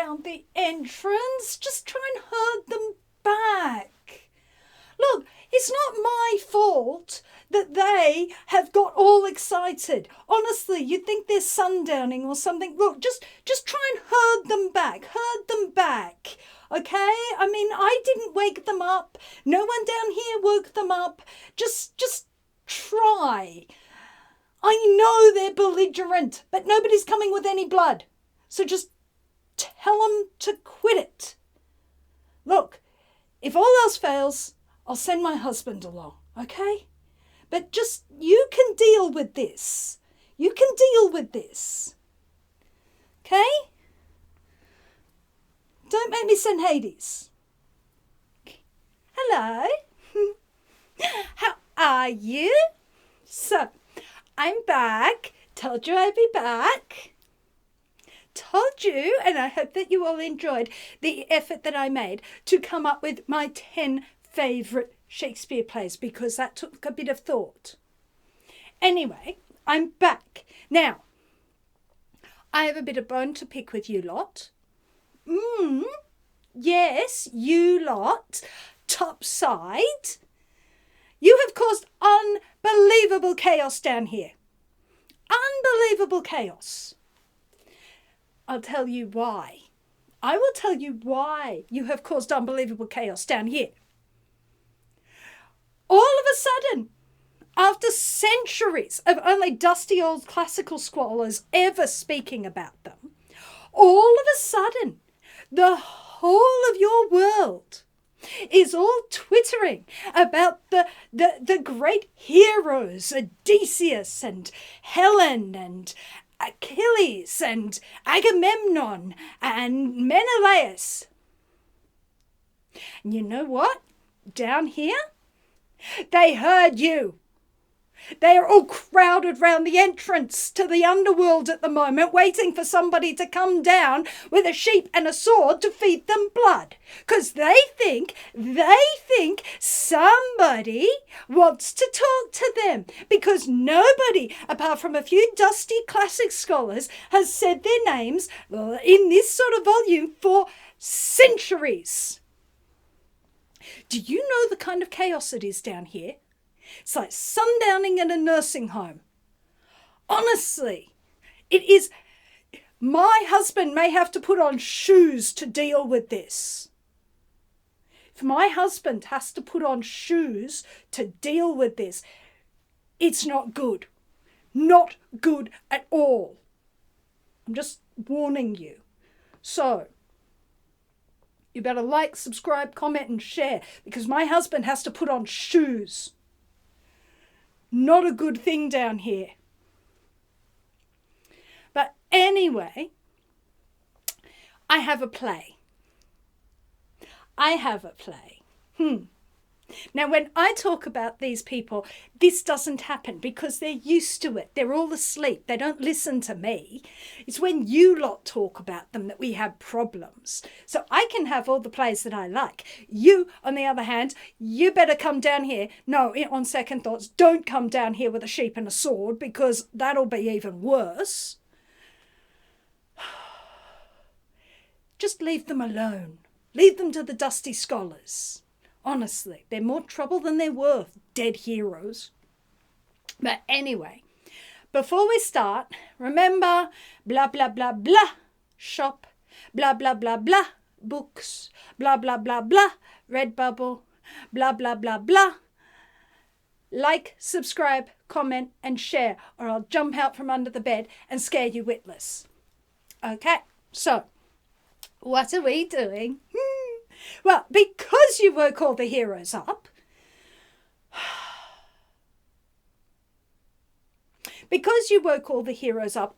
around the entrance. Just try and herd them back. Look, it's not my fault that they have got all excited. Honestly, you'd think they're sundowning or something. Look, just try and herd them back. Herd them back. Okay? I mean, I didn't wake them up. No one down here woke them up. Just try. I know they're belligerent, but nobody's coming with any blood. So just tell them to quit it. Look, if all else fails, I'll send my husband along, okay? But just, you can deal with this. You can deal with this. Okay? Don't make me send Hades. Hello. How are you? So, I'm back. Told you I'd be back. Told you, and I hope that you all enjoyed the effort that I made to come up with my 10 favourite Shakespeare plays, because that took a bit of thought. Anyway, I'm back. Now, I have a bit of bone to pick with you lot. Yes, you lot. Top side. You have caused unbelievable chaos down here. Unbelievable chaos. I'll tell you why. I will tell you why you have caused unbelievable chaos down here. All of a sudden, after centuries of only dusty old classical scholars ever speaking about them, all of a sudden, the whole of your world is all twittering about the great heroes, Odysseus and Helen and Achilles and Agamemnon and Menelaus. And you know what? Down here, they heard you. They are all crowded round the entrance to the underworld at the moment, waiting for somebody to come down with a sheep and a sword to feed them blood. Because they think somebody wants to talk to them. Because nobody, apart from a few dusty classic scholars, has said their names in this sort of volume for centuries. Do you know the kind of chaos it is down here? It's like sundowning in a nursing home. Honestly, it is. My husband may have to put on shoes to deal with this. If my husband has to put on shoes to deal with this, it's not good. Not good at all. I'm just warning you. So, you better like, subscribe, comment and share, because my husband has to put on shoes. Not a good thing down here. But anyway, I have a play. Now, when I talk about these people, this doesn't happen because they're used to it. They're all asleep. They don't listen to me. It's when you lot talk about them that we have problems. So I can have all the plays that I like. You, on the other hand, you better come down here. No, on second thoughts, don't come down here with a sheep and a sword, because that'll be even worse. Just leave them alone. Leave them to the dusty scholars. Honestly, they're more trouble than they're worth, dead heroes. But anyway, before we start, remember, blah, blah, blah, blah, shop, blah, blah, blah, blah, books, blah, blah, blah, blah, Redbubble, blah, blah, blah, blah. Like, subscribe, comment and share, or I'll jump out from under the bed and scare you witless. Okay, so what are we doing? Well, because you woke all the heroes up,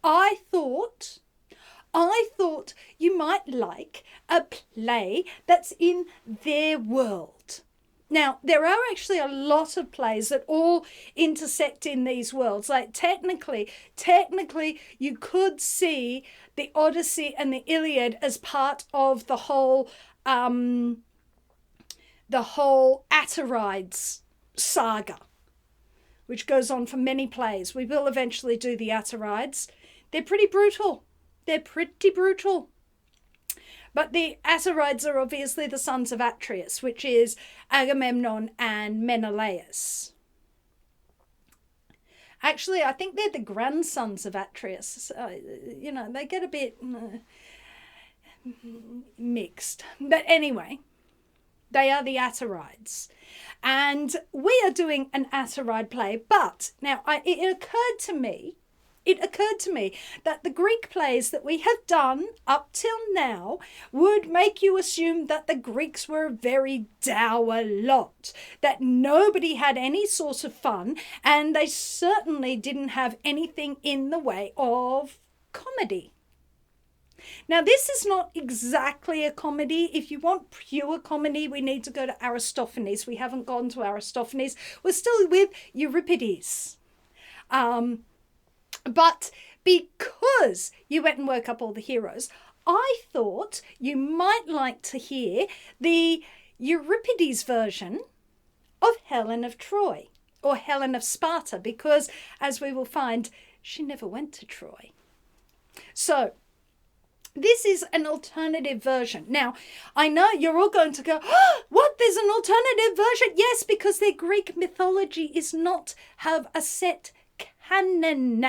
I thought you might like a play that's in their world. Now, there are actually a lot of plays that all intersect in these worlds. Like technically, you could see the Odyssey and the Iliad as part of the whole Atreides saga, which goes on for many plays. We will eventually do the Atreides. They're pretty brutal. But the Atreides are obviously the sons of Atreus, which is Agamemnon and Menelaus. Actually, I think they're the grandsons of Atreus. You know, they get a bit mixed. But anyway, they are the Atreides. And we are doing an Atreide play. But now it occurred to me that the Greek plays that we have done up till now would make you assume that the Greeks were a very dour lot, that nobody had any sort of fun, and they certainly didn't have anything in the way of comedy. Now, this is not exactly a comedy. If you want pure comedy, we need to go to Aristophanes. We haven't gone to Aristophanes. We're still with Euripides. But because you went and woke up all the heroes, I thought you might like to hear the Euripides version of Helen of Troy, or Helen of Sparta, because, as we will find, she never went to Troy. So this is an alternative version. Now, I know you're all going to go, oh, what, there's an alternative version? Yes, because their Greek mythology is not have a set canon.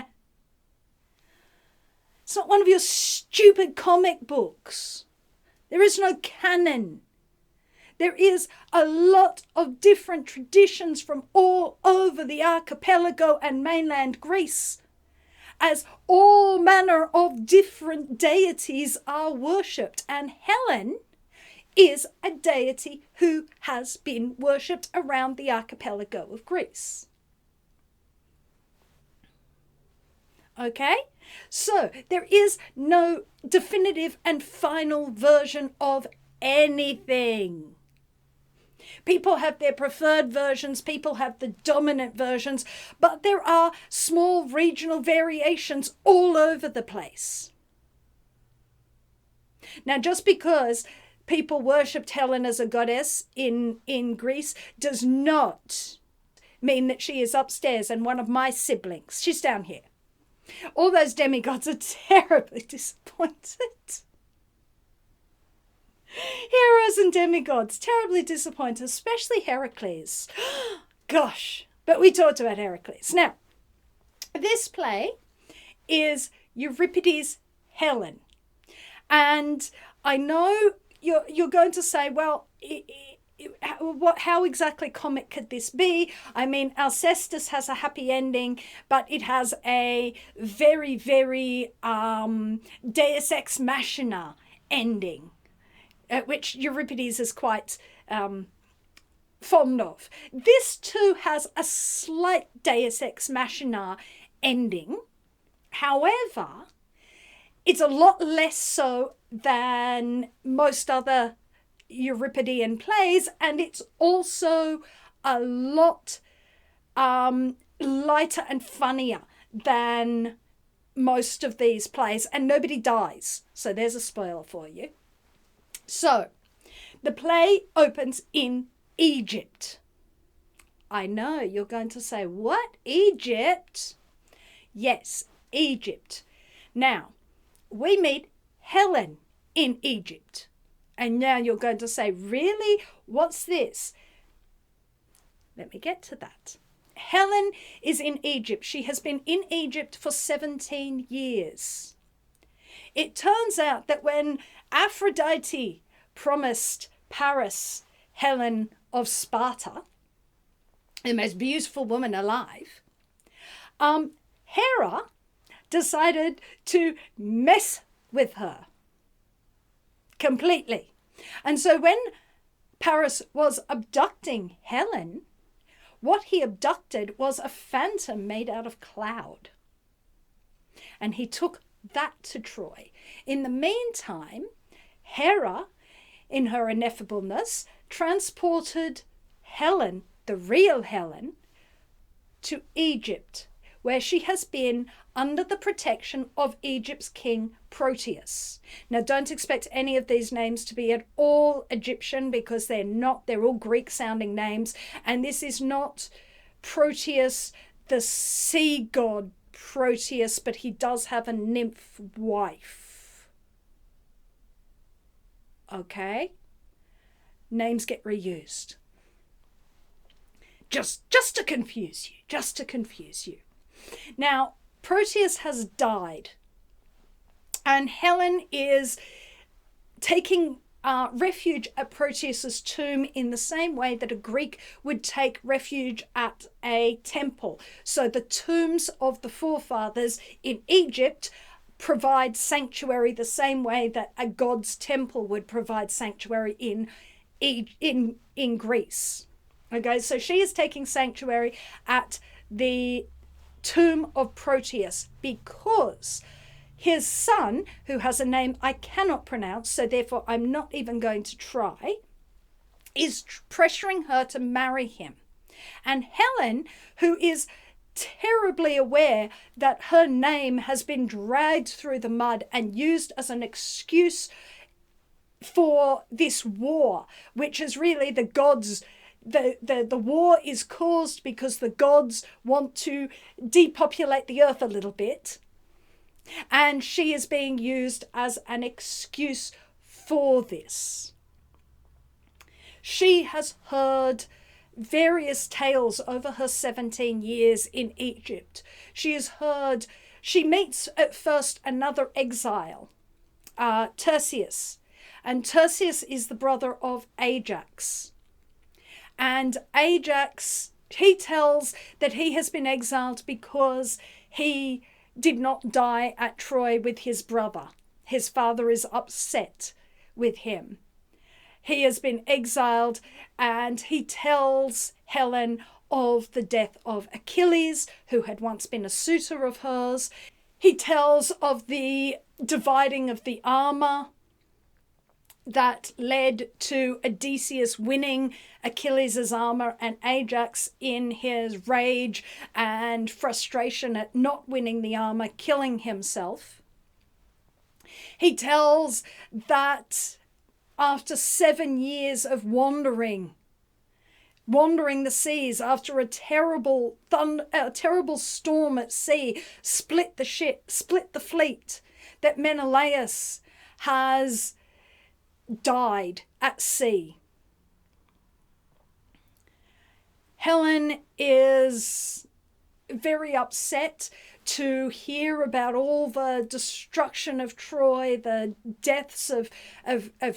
It's not one of your stupid comic books. There is no canon. There is a lot of different traditions from all over the archipelago and mainland Greece, as all manner of different deities are worshipped. And Helen is a deity who has been worshipped around the archipelago of Greece. Okay? So there is no definitive and final version of anything. People have their preferred versions, people have the dominant versions, but there are small regional variations all over the place. Now, just because people worshipped Helen as a goddess in Greece does not mean that she is upstairs and one of my siblings. She's down here. All those demigods are terribly disappointed. Heroes and demigods, terribly disappointed, especially Heracles. Gosh, but we talked about Heracles. Now, this play is Euripides' Helen. And I know you're going to say, well, how exactly comic could this be? I mean, Alcestis has a happy ending, but it has a very, very Deus Ex Machina ending, which Euripides is quite fond of. This too has a slight Deus Ex Machina ending. However, it's a lot less so than most other Euripidean plays, and it's also a lot lighter and funnier than most of these plays, and nobody dies. So there's a spoiler for you. So the play opens in Egypt. I know you're going to say, what, Egypt? Yes, Egypt. Now, we meet Helen in Egypt. And now you're going to say, really? What's this? Let me get to that. Helen is in Egypt. She has been in Egypt for 17 years. It turns out that when Aphrodite promised Paris Helen of Sparta, the most beautiful woman alive, Hera decided to mess with her completely. And so when Paris was abducting Helen, what he abducted was a phantom made out of cloud. And he took that to Troy. In the meantime, Hera, in her ineffableness, transported Helen, the real Helen, to Egypt, where she has been under the protection of Egypt's king Proteus. Now, don't expect any of these names to be at all Egyptian, because they're not. They're all Greek-sounding names. And this is not Proteus, the sea god Proteus, but he does have a nymph wife. Okay? Names get reused. Just to confuse you. Just to confuse you. Now, Proteus has died. And Helen is taking refuge at Proteus's tomb in the same way that a Greek would take refuge at a temple. So the tombs of the forefathers in Egypt provide sanctuary the same way that a god's temple would provide sanctuary in Greece. Okay, so she is taking sanctuary at the tomb of Proteus because his son, who has a name I cannot pronounce, so therefore I'm not even going to try, is pressuring her to marry him. And Helen, who is terribly aware that her name has been dragged through the mud and used as an excuse for this war, which is really the gods. The war is caused because the gods want to depopulate the earth a little bit. And she is being used as an excuse for this. She has heard various tales over her 17 years in Egypt. She meets at first another exile, Tertius. And Tertius is the brother of Ajax. And Ajax, he tells that he has been exiled because he did not die at Troy with his brother. His father is upset with him. He has been exiled, and he tells Helen of the death of Achilles, who had once been a suitor of hers. He tells of the dividing of the armor that led to Odysseus winning Achilles' armor and Ajax, in his rage and frustration at not winning the armor, killing himself. He tells that after 7 years of wandering the seas, after a terrible storm at sea split the fleet, that Menelaus has died at sea. Helen is very upset to hear about all the destruction of Troy, the deaths of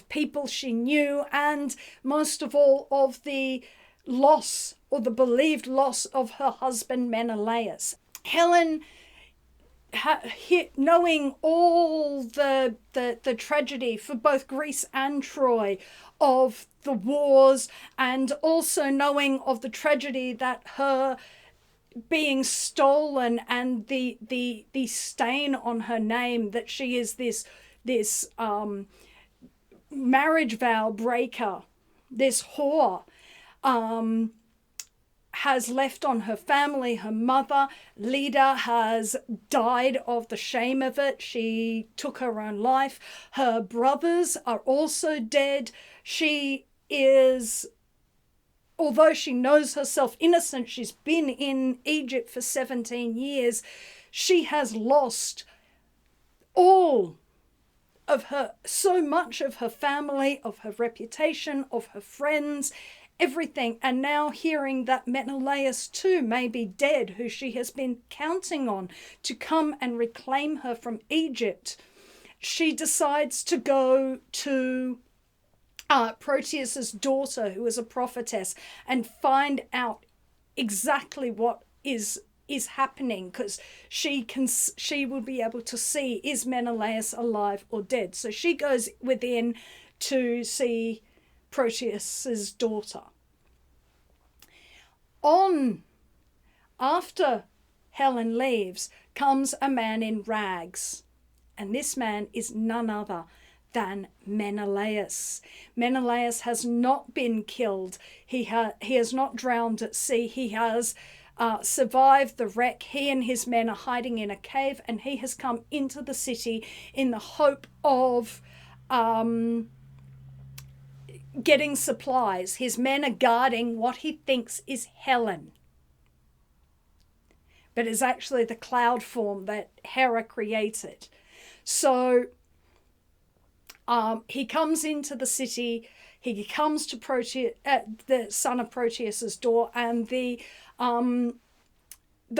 people she knew, and most of all of the loss, or the believed loss, of her husband Menelaus. Helen, knowing all the tragedy for both Greece and Troy of the wars, and also knowing of the tragedy that her being stolen and the stain on her name, that she is this marriage vow breaker, this whore, has left on her family. Her mother, Leda, has died of the shame of it. She took her own life. Her brothers are also dead. She is, although she knows herself innocent, she's been in Egypt for 17 years, she has lost all of her, so much of her family, of her reputation, of her friends, everything. And now hearing that Menelaus too may be dead, who she has been counting on to come and reclaim her from Egypt, she decides to go to Proteus's daughter, who is a prophetess, and find out exactly what is happening, because she will be able to see, is Menelaus alive or dead. So she goes within to see Proteus's daughter. After Helen leaves comes a man in rags, and this man is none other than Menelaus. Menelaus has not been killed. He has not drowned at sea. He has survived the wreck. He and his men are hiding in a cave, and he has come into the city in the hope of getting supplies. His men are guarding what he thinks is Helen, but is actually the cloud form that Hera created. So He comes into the city. He comes to the son of Proteus's door, and the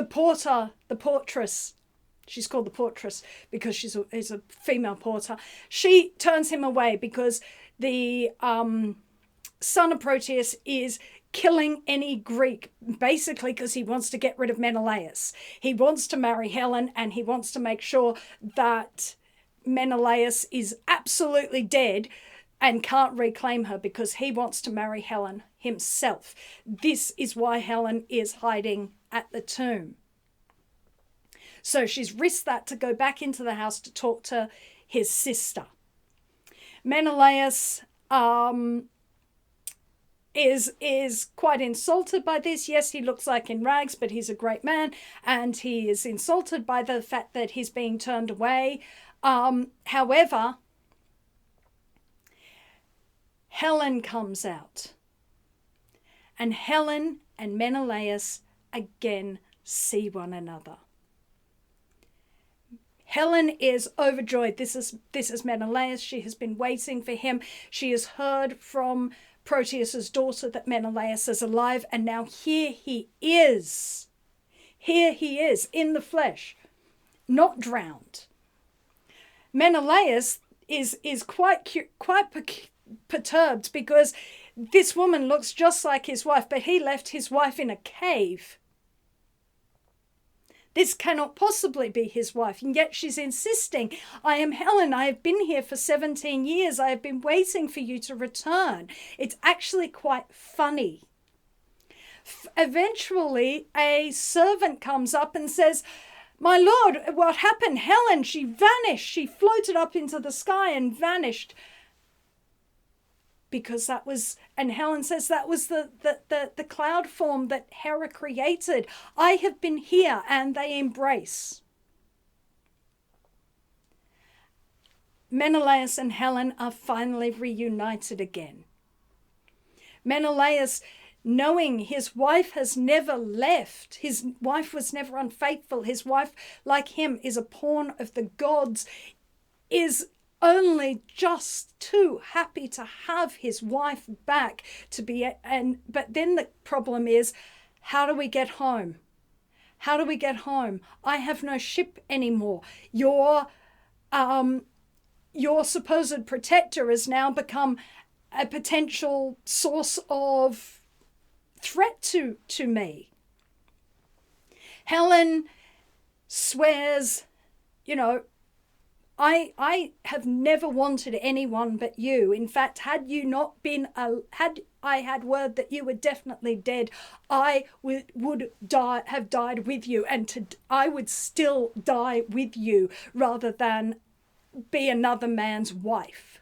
portress, she's called the portress because she's a female porter. She turns him away because the son of Proteus is killing any Greek, basically because he wants to get rid of Menelaus. He wants to marry Helen, and he wants to make sure that Menelaus is absolutely dead and can't reclaim her, because he wants to marry Helen himself. This is why Helen is hiding at the tomb. So she's risked that to go back into the house to talk to his sister. Menelaus is quite insulted by this. Yes, he looks like in rags, but he's a great man, and he is insulted by the fact that he's being turned away. However, Helen comes out, and Helen and Menelaus again see one another. Helen is overjoyed. This is Menelaus. She has been waiting for him. She has heard from Proteus's daughter that Menelaus is alive, and now here he is. Here he is in the flesh, not drowned. Menelaus is quite perturbed because this woman looks just like his wife, but he left his wife in a cave. This cannot possibly be his wife, and yet she's insisting, I am Helen, I have been here for 17 years, I have been waiting for you to return. It's actually quite funny. Eventually, a servant comes up and says, my lord, what happened? Helen, she vanished. She floated up into the sky and vanished. Because that was, and Helen says that was the cloud form that Hera created. I have been here, and they embrace. Menelaus and Helen are finally reunited again. Menelaus, knowing his wife has never left, his wife was never unfaithful, his wife, like him, is a pawn of the gods, is only just too happy to have his wife back to be, but then the problem is, how do we get home? How do we get home? I have no ship anymore. Your supposed protector has now become a potential source of threat to me. Helen swears, I have never wanted anyone but you. In fact, had I had word that you were definitely dead, I would have died with you, and I would still die with you rather than be another man's wife.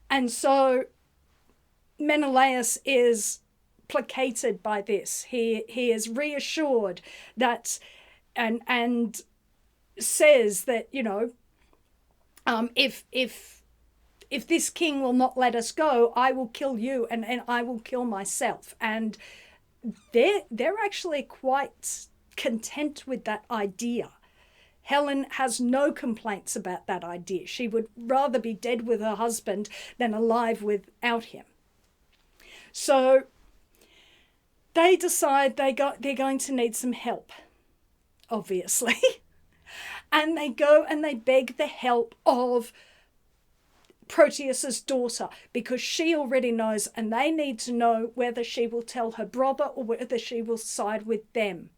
And so Menelaus is placated by this. He is reassured that, and says that, if this king will not let us go, I will kill you and I will kill myself. And they're actually quite content with that idea. Helen has no complaints about that idea. She would rather be dead with her husband than alive without him. So they decide they're going to need some help, obviously. And they go and they beg the help of Proteus's daughter, because she already knows, and they need to know whether she will tell her brother or whether she will side with them.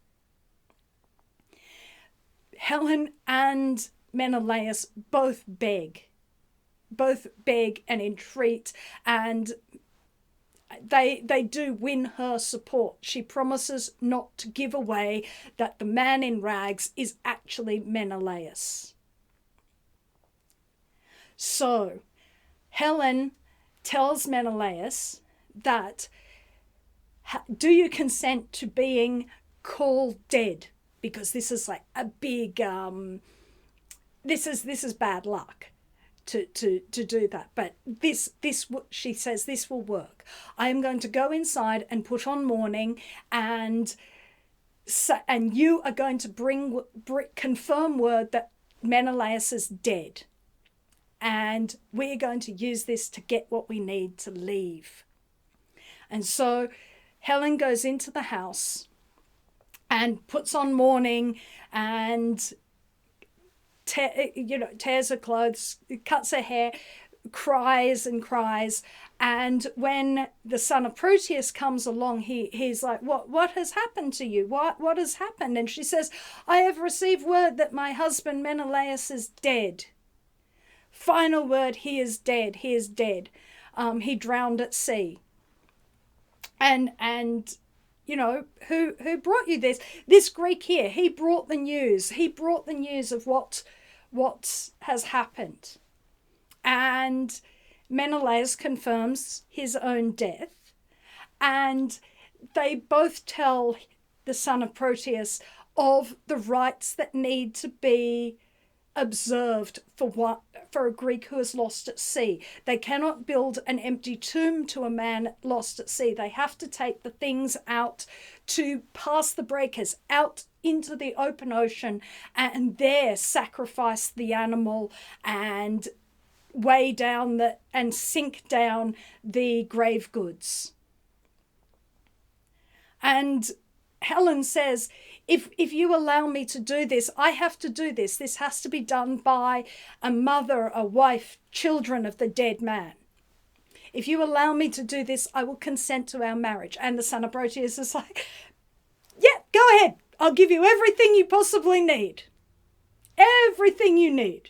Helen and Menelaus both beg and entreat, and they do win her support. She promises not to give away that the man in rags is actually Menelaus. So Helen tells Menelaus that, do you consent to being called dead? Because this is like a big, this is bad luck to do that. But this she says, this will work. I am going to go inside and put on mourning, and you are going to confirm word that Menelaus is dead. and we're going to use this to get what we need to leave. And so Helen goes into the house and puts on mourning and tears her clothes, cuts her hair, cries and cries. And when the son of Proteus comes along, he's like, what has happened to you? What has happened? And she says, I have received word that my husband Menelaus is dead. Final word, he is dead. He is dead. He drowned at sea. And you know, who brought you this? This Greek here, he brought the news. He brought the news of what has happened. And Menelaus confirms his own death. And they both tell the son of Proteus of the rites that need to be observed for a Greek who is lost at sea. They cannot build an empty tomb to a man lost at sea. They have to take the things out to pass the breakers out into the open ocean and there sacrifice the animal and weigh down and sink down the grave goods. And Helen says, if you allow me to do this, I have to do this. This has to be done by a mother, a wife, children of the dead man. If you allow me to do this, I will consent to our marriage. And the son of Proteus is like, yeah, go ahead. I'll give you everything you possibly need. Everything you need.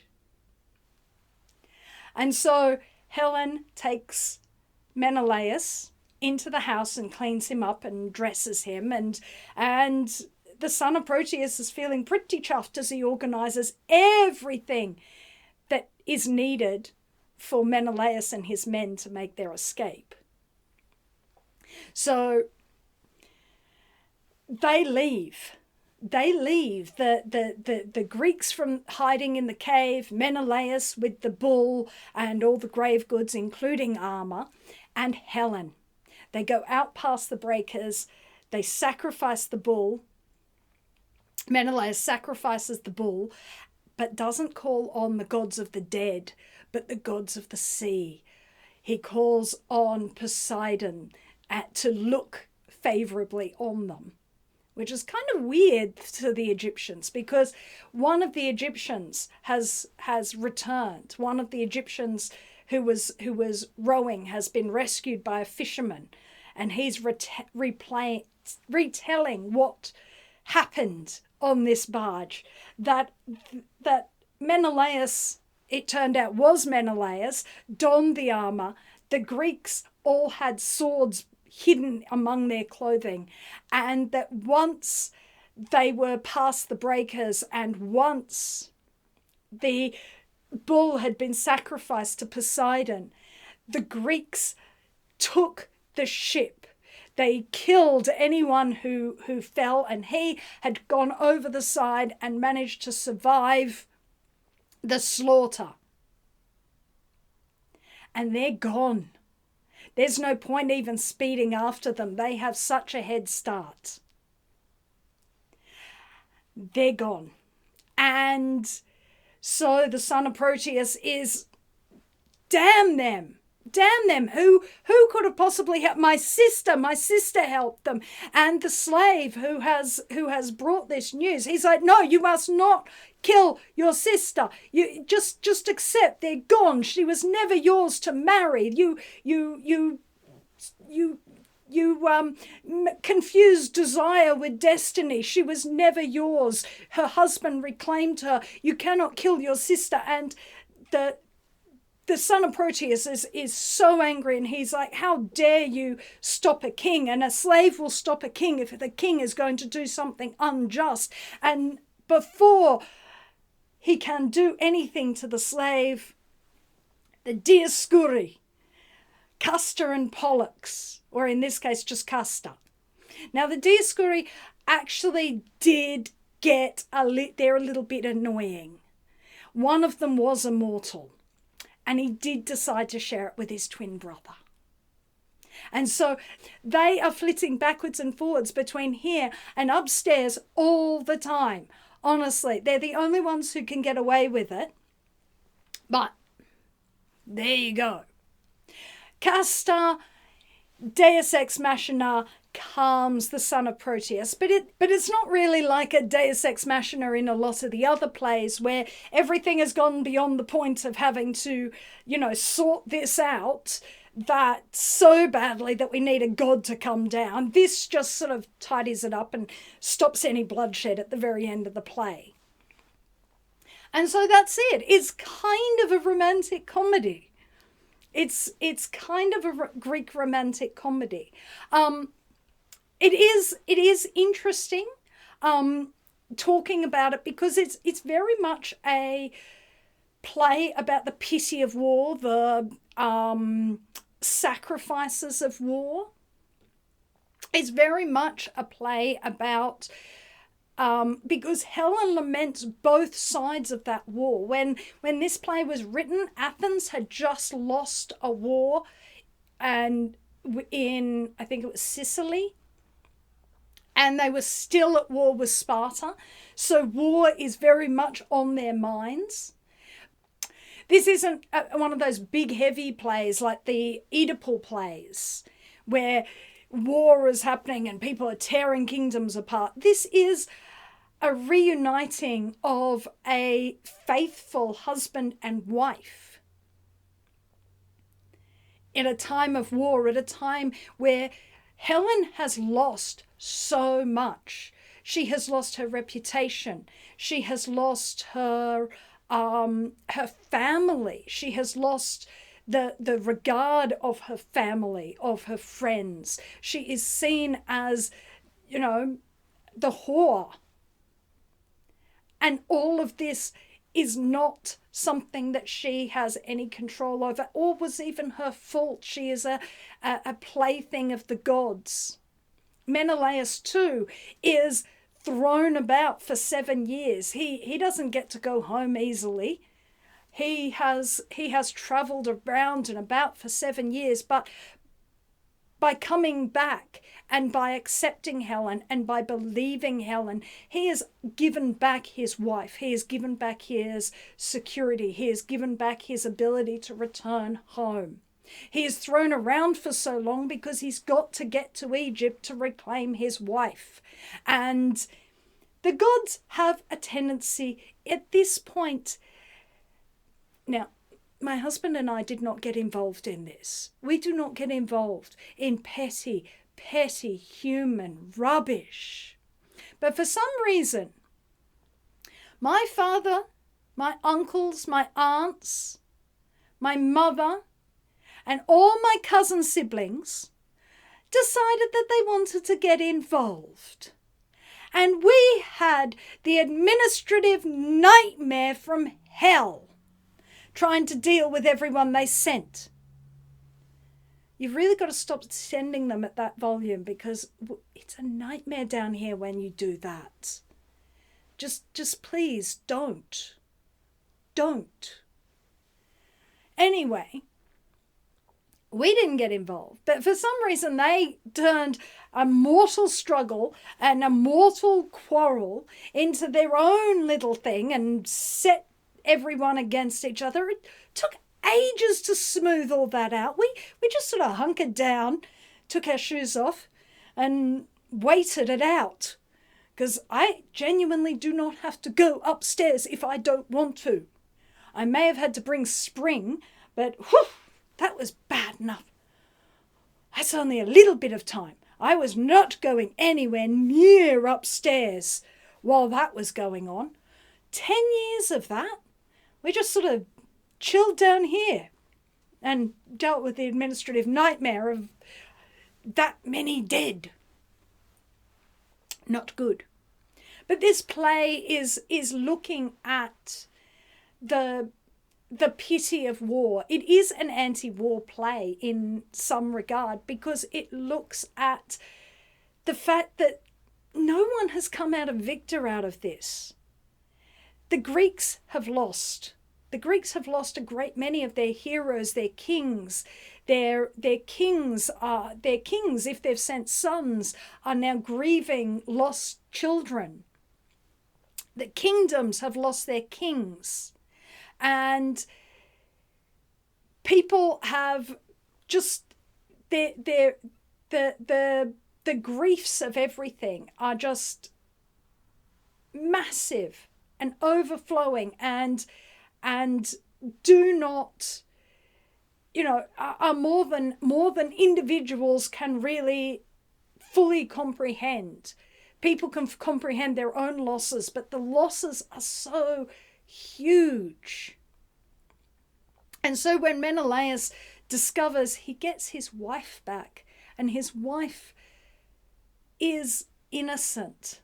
And so Helen takes Menelaus into the house and cleans him up and dresses him. And the son of Proteus is feeling pretty chuffed as he organises everything that is needed for Menelaus and his men to make their escape. So they leave. They leave the Greeks from hiding in the cave, Menelaus with the bull and all the grave goods, including armour, and Helen. They go out past the breakers. They sacrifice the bull. Menelaus sacrifices the bull, but doesn't call on the gods of the dead, but the gods of the sea. He calls on Poseidon to look favourably on them, which is kind of weird to the Egyptians because one of the Egyptians has returned. One of the Egyptians who was rowing has been rescued by a fisherman, and he's retelling what happened on this barge. That Menelaus, it turned out, was Menelaus, donned the armour. The Greeks all had swords hidden among their clothing, and that once they were past the breakers and once the bull had been sacrificed to Poseidon, the Greeks took the ship. They killed anyone who fell, and he had gone over the side and managed to survive the slaughter. And they're gone. There's no point even speeding after them. They have such a head start. They're gone. And so the son of Proteus is, damn them. Damn them. Who could have possibly helped? My sister helped them. And the slave who has brought this news, he's like, no, you must not kill your sister. You just accept they're gone. She was never yours to marry. You confused desire with destiny. She was never yours. Her husband reclaimed her. You cannot kill your sister. And the son of Proteus is so angry, and he's like, how dare you stop a king? And a slave will stop a king if the king is going to do something unjust. And before he can do anything to the slave, the Dioscuri, Castor and Pollux, or in this case just Castor. Now the Dioscuri actually did get they're a little bit annoying. One of them was immortal, and he did decide to share it with his twin brother. And so they are flitting backwards and forwards between here and upstairs all the time. Honestly, they're the only ones who can get away with it. But There you go. Castor, Deus Ex Machina, calms the son of Proteus, but it's not really like a Deus Ex Machina in a lot of the other plays where everything has gone beyond the point of having to, sort this out that so badly that we need a god to come down. This just sort of tidies it up and stops any bloodshed at the very end of the play. And so that's it. It's kind of a romantic comedy. It's kind of a Greek romantic comedy. It is interesting talking about it because it's very much a play about the pity of war, the sacrifices of war. It's very much a play about because Helen laments both sides of that war. When this play was written, Athens had just lost a war, and in, I think it was Sicily, and they were still at war with Sparta. So war is very much on their minds. This isn't one of those big heavy plays like the Oedipal plays where war is happening and people are tearing kingdoms apart. This is a reuniting of a faithful husband and wife in a time of war, at a time where Helen has lost so much. She has lost her reputation. She has lost her family. She has lost the regard of her family, of her friends. She is seen as, the whore. And all of this is not something that she has any control over or was even her fault. She is a plaything of the gods. Menelaus too is thrown about for 7 years. He doesn't get to go home easily. He has travelled around and about for 7 years, but by coming back and by accepting Helen and by believing Helen, he has given back his wife. He has given back his security. He has given back his ability to return home. He is thrown around for so long because he's got to get to Egypt to reclaim his wife. And the gods have a tendency at this point. Now, my husband and I did not get involved in this. We do not get involved in petty human rubbish. But for some reason, my father, my uncles, my aunts, my mother, and all my cousin siblings decided that they wanted to get involved. And we had the administrative nightmare from hell trying to deal with everyone they sent. You've really got to stop sending them at that volume because it's a nightmare down here when you do that. Just please don't. Don't. Anyway, we didn't get involved, but for some reason they turned a mortal struggle and a mortal quarrel into their own little thing and set everyone against each other. It took ages to smooth all that out. We just sort of hunkered down, took our shoes off and waited it out, because I genuinely do not have to go upstairs if I don't want to. I may have had to bring Spring, but whew, that was bad enough. That's only a little bit of time. I was not going anywhere near upstairs while that was going on. 10 years of that, we just sort of chilled down here and dealt with the administrative nightmare of that many dead. Not good. But this play is looking at the pity of war. It is an anti-war play in some regard because it looks at the fact that no one has come out a victor out of this. The Greeks have lost. The Greeks have lost a great many of their heroes, their kings. Their kings, if they've sent sons, are now grieving lost children. The kingdoms have lost their kings. And people have just the griefs of everything are just massive and overflowing, and do not, are more than individuals can really fully comprehend. People can comprehend their own losses, but the losses are so huge. And so when Menelaus discovers he gets his wife back, and his wife is innocent,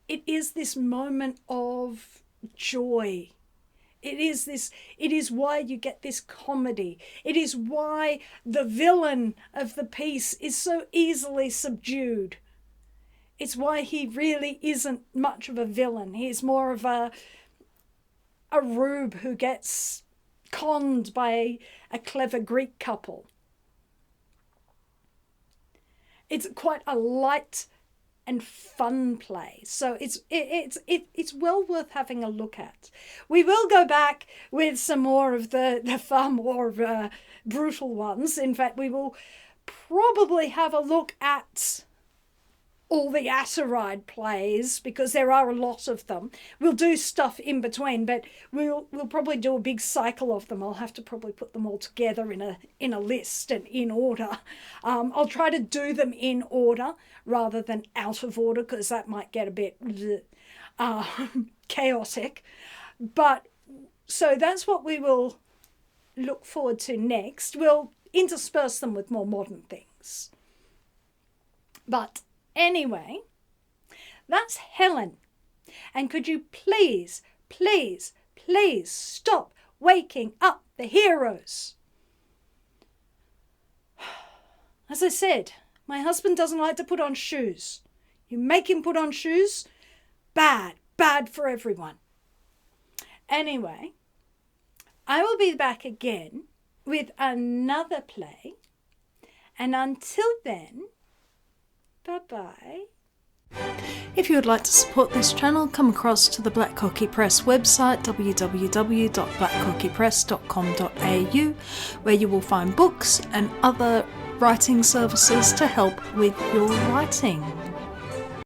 it is this moment of joy. It is why you get this comedy. It is why the villain of the piece is so easily subdued. It's why he really isn't much of a villain. He's more of a rube who gets conned by a clever Greek couple. It's quite a light and fun play, so it's well worth having a look at. We will go back with some more of the far more brutal ones. In fact, we will probably have a look at all the Ataride plays, because there are a lot of them. We'll do stuff in between, but we'll probably do a big cycle of them. I'll have to probably put them all together in a list and in order. I'll try to do them in order rather than out of order, because that might get a bit chaotic. But so that's what we will look forward to next. We'll intersperse them with more modern things. But anyway, that's Helen. And could you please, please, please stop waking up the heroes? As I said, my husband doesn't like to put on shoes. You make him put on shoes, bad for everyone. Anyway, I will be back again with another play. And until then, bye-bye. If you would like to support this channel, come across to the Black Cockie Press website, www.blackcockiepress.com.au, where you will find books and other writing services to help with your writing.